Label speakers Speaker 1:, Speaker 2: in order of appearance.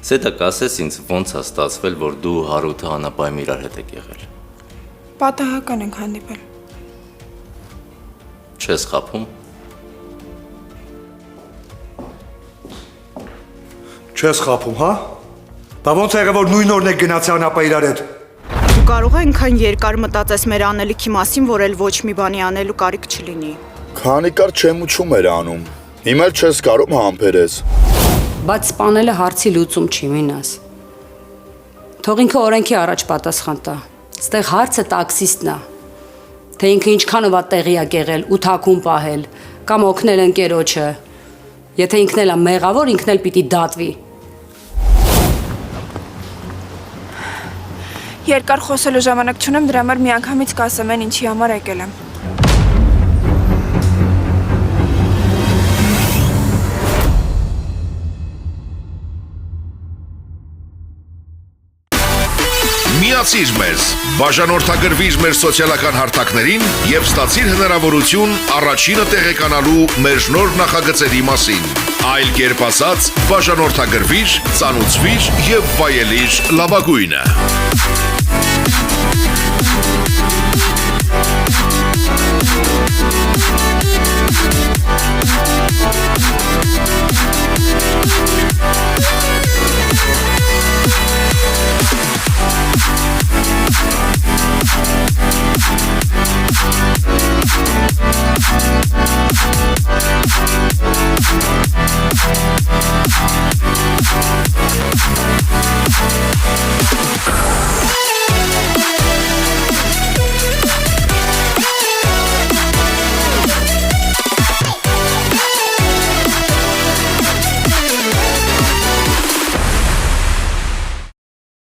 Speaker 1: Սետա կասես ինձ ոնց է ստացվել, որ դու Հարութը անապայում իրար հետ եք եղել։
Speaker 2: Պատահական ենք հանդիպել։
Speaker 1: Չես խաբում։
Speaker 3: Չես խաբում, հա։ Բա ոնց եղավ որ նույն օրն եք գնացի անապա իրար հետ։
Speaker 4: Դու կարող ես այնքան երկար մտածես մեր անելիքի մասին, որ էլ ոչ մի բանի անելու կարիք չլինի։
Speaker 5: Քանի կար չեմուչում էր անում։ Հիմա էլ չես կարող համբերես։
Speaker 6: Բայց սպանելը հարցի լուծում չի, Մինաս։ Թող ինքը օրենքի առաջ պատասխան տա։ Ստեղ հարցը տաքսիստն է։ Թե ինքը ինչքանով է տեղյակ եղել ու թաքուն պահել, կամ օգնել ընկերոջը։ Եթե ինքն էլ է մեղավոր, ինքն էլ պիտի դատվի։
Speaker 2: Երկար խոսելու ժամանակ չունեմ, դրա համար միանգամից կասեմ են ինչի համար եկել եմ։
Speaker 7: Միացիր մեզ, բաժանորդագրվիր մեր սոցիալական հարթակներին և ստացիր հնարավորություն առաջինը տեղեկանալու մեր նոր նախագծերի մասին։ Այլ կերպ ասած, բաժանորդագրվիր, ծանուցվիր և վայելիր լավագույնը։